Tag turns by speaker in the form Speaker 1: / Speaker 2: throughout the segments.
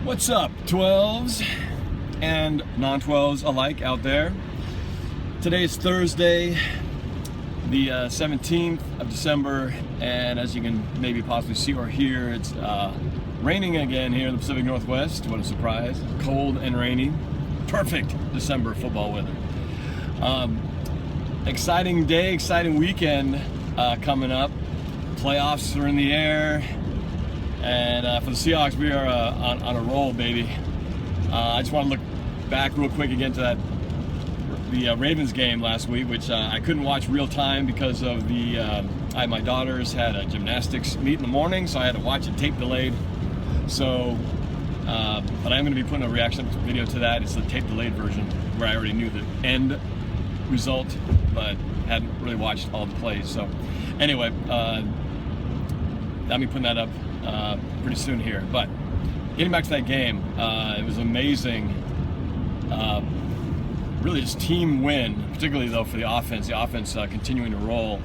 Speaker 1: What's up, 12s and non-12s alike out there? Today is Thursday, the 17th of December, and as you can maybe possibly see or hear, it's raining again here in the Pacific Northwest. What a surprise. Cold and rainy. Perfect December football weather. Exciting day, exciting weekend coming up. Playoffs are in the air. And for the Seahawks, we are on a roll, baby. I just want to look back real quick again to the Ravens game last week, which I couldn't watch real time because of my daughters had a gymnastics meet in the morning, so I had to watch it tape delayed. So, but I'm going to be putting a reaction video to that. It's the tape delayed version where I already knew the end result, but hadn't really watched all the plays. So, anyway, I'll be putting that up pretty soon here. But getting back to that game, it was amazing. Really just team win, particularly though for the offense. The offense continuing to roll.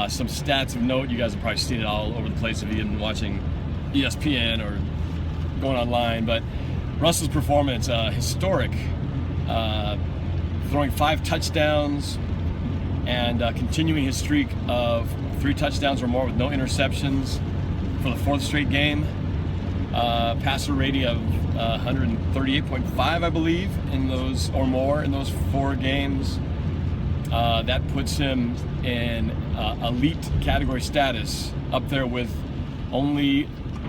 Speaker 1: Some stats of note, you guys have probably seen it all over the place if you've been watching ESPN or going online. But Russell's performance, historic. Throwing 5 touchdowns and continuing his streak of 3 touchdowns or more with no interceptions for the 4th straight game. Passer rating of 138.5, I believe, in those or more in those 4 games. That puts him in elite category status, up there with only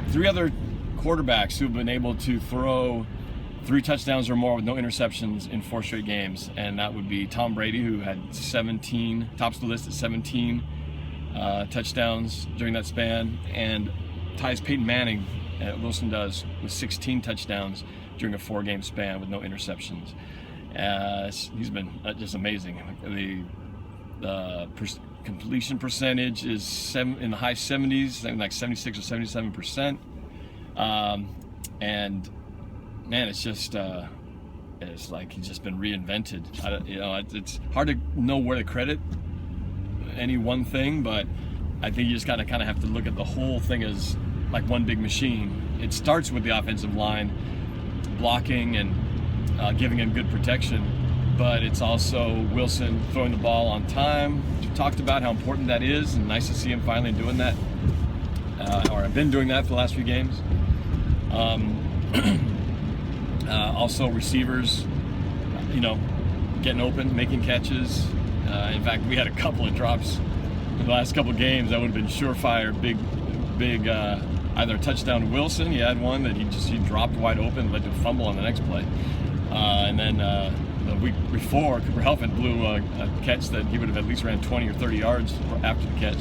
Speaker 1: 3 other quarterbacks who've been able to throw 3 touchdowns or more with no interceptions in 4 straight games, and that would be Tom Brady, who had 17, tops the list at 17 touchdowns during that span, and ties Peyton Manning, Wilson does, with 16 touchdowns during a 4-game span with no interceptions. He's been just amazing. The completion percentage is in the high 70s, like 76 or 77%. And man, it's just it's like he's just been reinvented. It's hard to know where to credit any one thing, but I think you just kind of have to look at the whole thing as like one big machine. It starts with the offensive line blocking and giving him good protection, but it's also Wilson throwing the ball on time. We talked about how important that is, and nice to see him finally doing that, or have been doing that for the last few games. Also receivers, getting open, making catches. In fact, we had a couple of drops in the last couple of games that would have been surefire, big, either a touchdown to Wilson. He had one that he dropped wide open, led to a fumble on the next play. And then the week before, Cooper Helfand blew a catch that he would have at least ran 20 or 30 yards after the catch.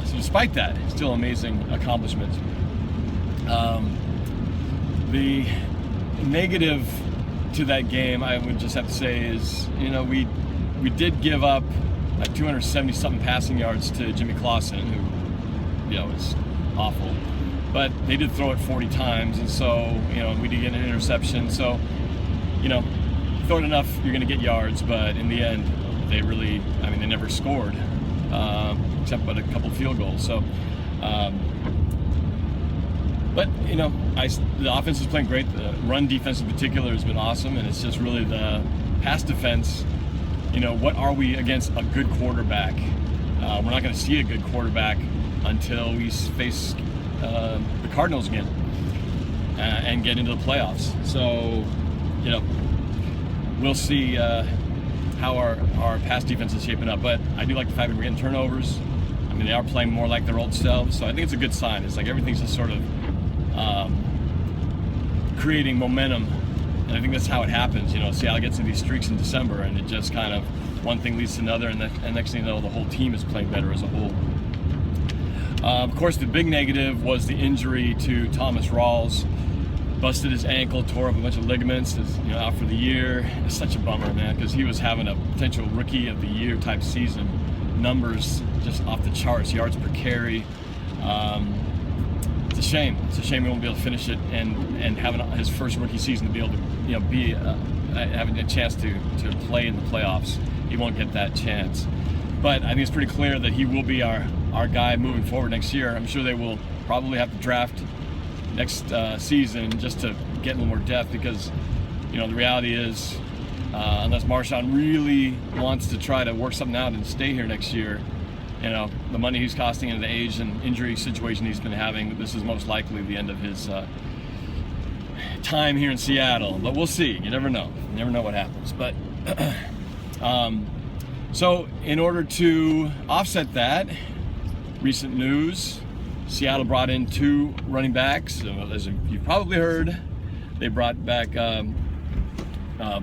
Speaker 1: So despite that, still amazing accomplishment. The negative to that game, I would just have to say, is we did give up like 270-something passing yards to Jimmy Clausen, who is awful. But they did throw it 40 times, and so we did get an interception. So throw it enough, you're going to get yards. But in the end, they never scored except but a couple field goals. So. But the offense is playing great. The run defense in particular has been awesome, and it's just really the pass defense. What are we against a good quarterback? We're not going to see a good quarterback until we face the Cardinals again and get into the playoffs. So, we'll see how our pass defense is shaping up. But I do like the fact that we're getting turnovers. They are playing more like their old selves, so I think it's a good sign. It's like everything's just sort of creating momentum, and I think that's how it happens. Seattle gets into these streaks in December, and it just kind of one thing leads to another, and next thing you know, the whole team is playing better as a whole. Of course, the big negative was the injury to Thomas Rawls. Busted his ankle, tore up a bunch of ligaments, is out for the year. It's such a bummer, man, because he was having a potential rookie of the year type season. Numbers just off the charts, yards per carry. It's a shame. It's a shame we won't be able to finish it and having his first rookie season to be able to be having a chance to play in the playoffs. He won't get that chance. But I think it's pretty clear that he will be our guy moving forward next year. I'm sure they will probably have to draft next season, just to get a little more depth, because the reality is, unless Marshawn really wants to try to work something out and stay here next year, the money he's costing and the age and injury situation he's been having, this is most likely the end of his time here in Seattle. But we'll see. You never know. You never know what happens. But so in order to offset that, recent news, Seattle brought in 2 running backs. As you've probably heard, they brought back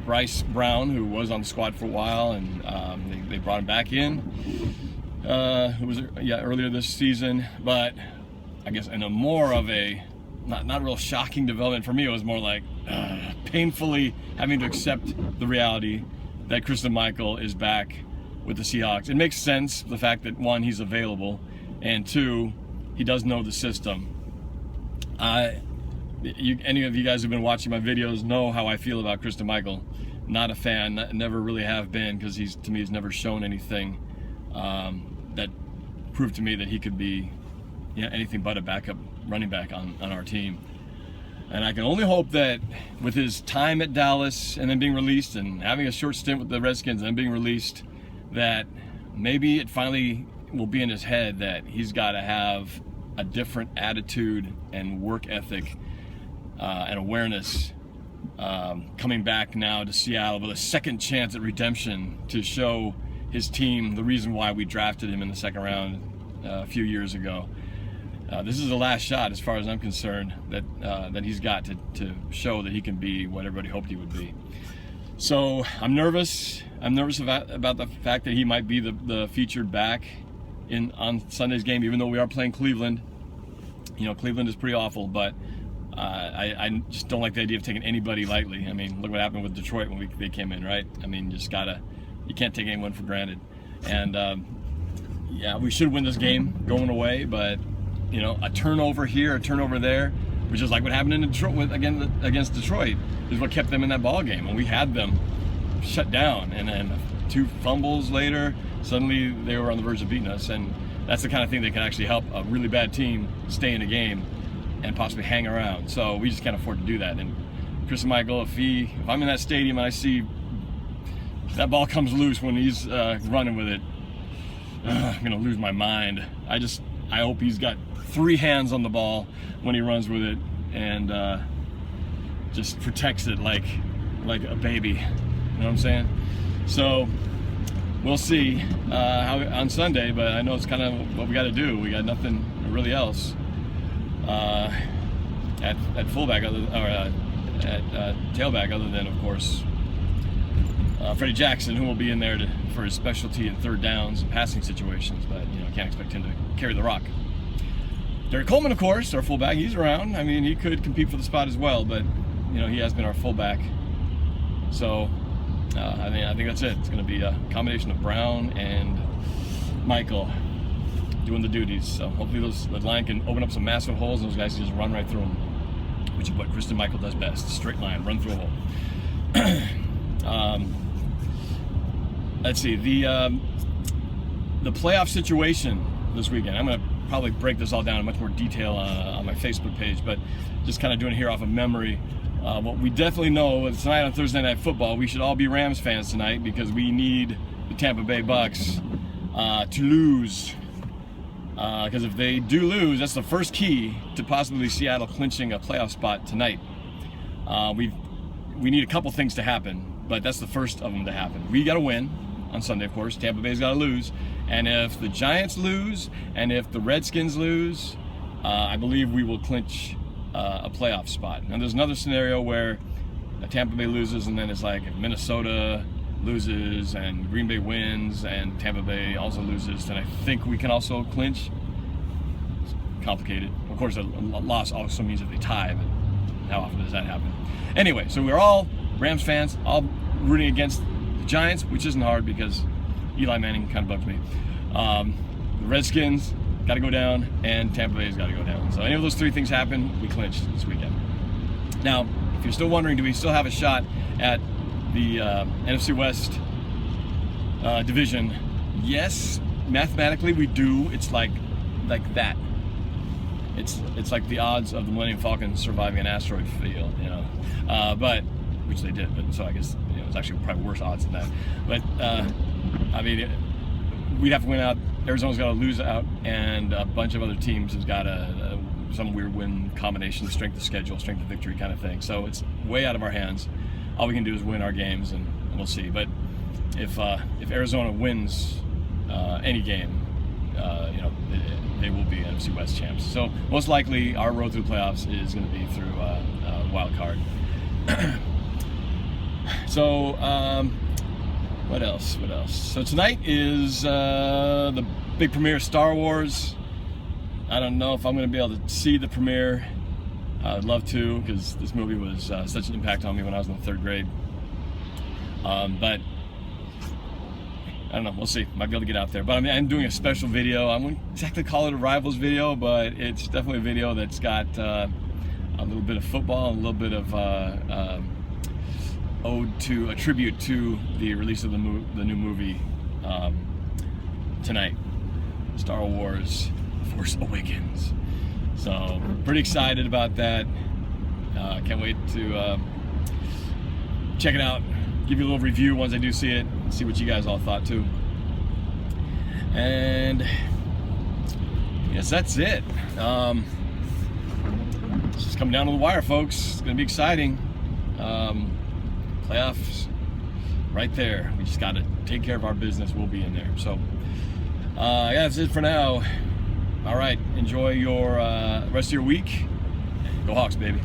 Speaker 1: Bryce Brown, who was on the squad for a while, and they brought him back in. It was earlier this season, but I guess in a more of a not real shocking development for me. It was more like painfully having to accept the reality that Christine Michael is back with the Seahawks. It makes sense, the fact that 1, he's available, and 2, he does know the system. Any of you guys who've been watching my videos know how I feel about Christine Michael. Not a fan, never really have been, because he's never shown anything that proved to me that he could be anything but a backup running back on our team. And I can only hope that with his time at Dallas and then being released and having a short stint with the Redskins and then being released, that maybe it finally will be in his head that he's got to have a different attitude and work ethic and awareness coming back now to Seattle with a second chance at redemption to show his team the reason why we drafted him in the second round a few years ago. This is the last shot, as far as I'm concerned, that he's got to show that he can be what everybody hoped he would be. So I'm nervous. I'm nervous about the fact that he might be the featured back on Sunday's game, even though we are playing Cleveland. Cleveland is pretty awful, but I just don't like the idea of taking anybody lightly. I mean, look what happened with Detroit when they came in, right? I mean, you can't take anyone for granted. And we should win this game going away, but a turnover here, a turnover there, which is like what happened in Detroit against Detroit, is what kept them in that ball game. And we had them shut down, and then 2 fumbles later, suddenly they were on the verge of beating us. And that's the kind of thing that can actually help a really bad team stay in a game and possibly hang around. So we just can't afford to do that. And Chris Michael, if I'm in that stadium and I see that ball comes loose when he's running with it, I'm gonna lose my mind. I hope he's got 3 hands on the ball when he runs with it and just protects it like a baby. You know what I'm saying? So we'll see how on Sunday, but I know it's kind of what we got to do. We got nothing really else at fullback at tailback, other than, of course, Freddie Jackson, who will be in there for his specialty in third downs and passing situations, but can't expect him to carry the rock. Derek Coleman, of course, our fullback, he's around. I mean, he could compete for the spot as well, but he has been our fullback. So I think that's it. It's going to be a combination of Brown and Michael doing the duties. So hopefully the line can open up some massive holes and those guys can just run right through them, which is what Christine Michael does best. Straight line, run through a hole. Let's see, the playoff situation this weekend. I'm going to probably break this all down in much more detail on my Facebook page, but just kind of doing it here off of memory. What we definitely know is tonight on Thursday Night Football, we should all be Rams fans tonight, because we need the Tampa Bay Bucks to lose. Because if they do lose, that's the first key to possibly Seattle clinching a playoff spot tonight. We need a couple things to happen, but that's the first of them to happen. We got to win on Sunday, of course. Tampa Bay's got to lose. And if the Giants lose, and if the Redskins lose, I believe we will clinch a playoff spot. Now, there's another scenario where Tampa Bay loses, and then it's like if Minnesota loses and Green Bay wins and Tampa Bay also loses, then I think we can also clinch. It's complicated. Of course, a loss also means that they tie, but how often does that happen? Anyway, so we're all Rams fans, all rooting against the Giants, which isn't hard because Eli Manning kind of bugs me. The Redskins got to go down, and Tampa Bay's got to go down. So any of those 3 things happen, we clinch this weekend. Now, if you're still wondering, do we still have a shot at the NFC West division? Yes, mathematically we do. It's like that. it's like the odds of the Millennium Falcon surviving an asteroid field, you know. But which they did, but so I guess it's actually probably worse odds than that. But I mean, we'd have to win out. Arizona's got to lose out, and a bunch of other teams has got some weird win combination, strength of schedule, strength of victory kind of thing. So it's way out of our hands. All we can do is win our games, and we'll see. But if Arizona wins any game, they will be NFC West champs. So most likely our road through the playoffs is going to be through wild card. So what else? So tonight is the big premiere of Star Wars. I don't know if I'm going to be able to see the premiere. I'd love to, because this movie was such an impact on me when I was in the 3rd grade. But I don't know, we'll see. Might be able to get out there. But I mean, I'm doing a special video. I wouldn't exactly call it a Rivals video, but it's definitely a video that's got a little bit of football, a little bit of a tribute to the release of the new movie tonight, Star Wars: Force Awakens. So pretty excited about that. Can't wait to check it out. Give you a little review once I do see it. See what you guys all thought too. And I guess that's it. It's just coming down to the wire, folks. It's gonna be exciting. Playoffs right there. We just gotta take care of our business. We'll be in there. So yeah, that's it for now. All right, enjoy your rest of your week. Go Hawks, baby.